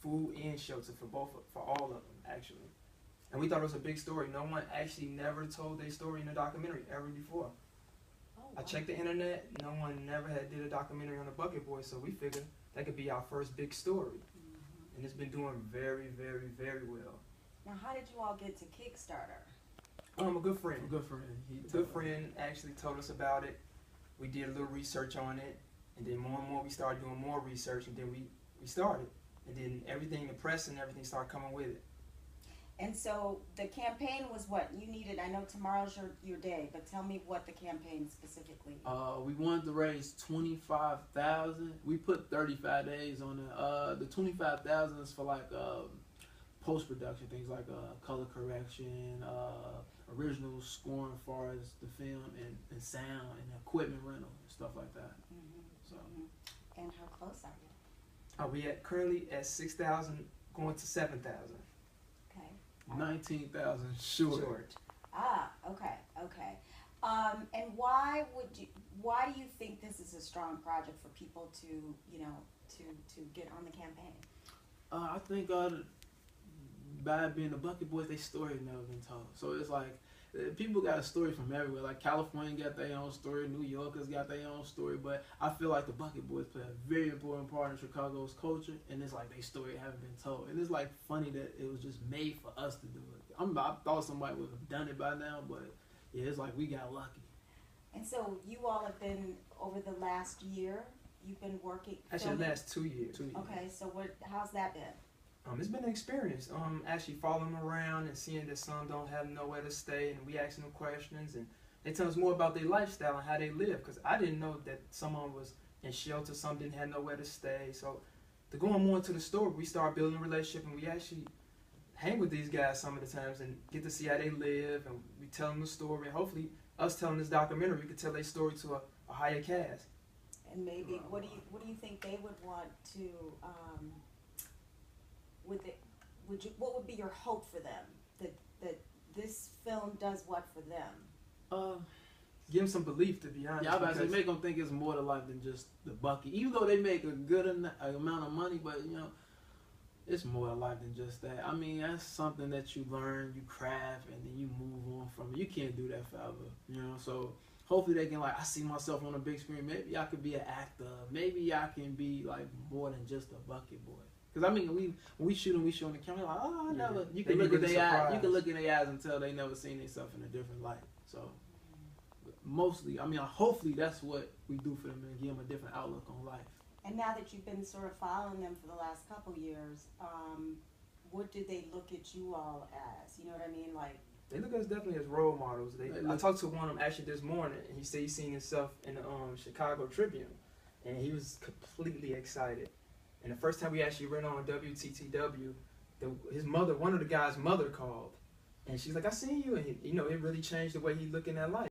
food and shelter for all of them actually. And we thought it was a big story. No one actually never told their story in a documentary ever before. Oh, I wow. checked the internet. No one never had did a documentary on the Bucket Boys, so we figured that could be our first big story. And it's been doing very, very, very well. Now, how did you all get to Kickstarter? A good friend. A good friend. A good friend actually told us about it. We did a little research on it, and then more and more we started doing more research, and then we started. And then everything, the press and everything started coming with it. And so the campaign was what you needed. I know tomorrow's your day, but tell me what the campaign specifically. We wanted to raise 25,000. We put 35 days on it. The 25,000 is for like post production things like color correction, original scoring as far as the film and sound and equipment rental and stuff like that. So. And how close are you? We currently at 6,000, going to 7,000. Okay. 19,000 short. Ah, okay. And why do you think this is a strong project for people to, to get on the campaign? I think by being the Bucket Boys, their story never been told. So it's like people got a story from everywhere. Like California got their own story, New Yorkers got their own story, but I feel like the Bucket Boys play a very important part in Chicago's culture, and it's like their story haven't been told. And it's like funny that it was just made for us to do it. I thought somebody would have done it by now, but yeah, it's like we got lucky. And so you all have been, over the last year, you've been working? Actually, the last 2 years. Okay, so how's that been? It's been an experience. Actually following them around and seeing that some don't have nowhere to stay, and we asking them questions, and they tell us more about their lifestyle and how they live. Because I didn't know that someone was in shelter, some didn't have nowhere to stay. So, to go more into the story, we start building a relationship, and we actually hang with these guys some of the times and get to see how they live, and we tell them the story. And hopefully, us telling this documentary, we could tell their story to a higher cast. And maybe what do you think they would want to? What would be your hope for them that this film does what for them? Give them some belief, to be honest. Yeah, I was about to say, make them think it's more to life than just the bucket. Even though they make a good amount of money, but it's more to life than just that. I mean, that's something that you learn, you craft, and then you move on from it. You can't do that forever, So hopefully they can, like, I see myself on a big screen. Maybe I could be an actor. Maybe I can be like more than just a bucket boy. Because I mean, when we shoot on the camera, like, oh, I never. You can look at their eyes. You can look in their eyes and tell they never seen themselves in a different light. So, mostly, I mean, hopefully that's what we do for them and give them a different outlook on life. And now that you've been sort of following them for the last couple years, what do they look at you all as? You know what I mean? Like, they look at us definitely as role models. I talked to one of them actually this morning, and he said he's seen himself in the Chicago Tribune, and he was completely excited. And the first time we actually ran on WTTW, his mother, one of the guys' mother called, and she's like, "I seen you," and it really changed the way he looking at life.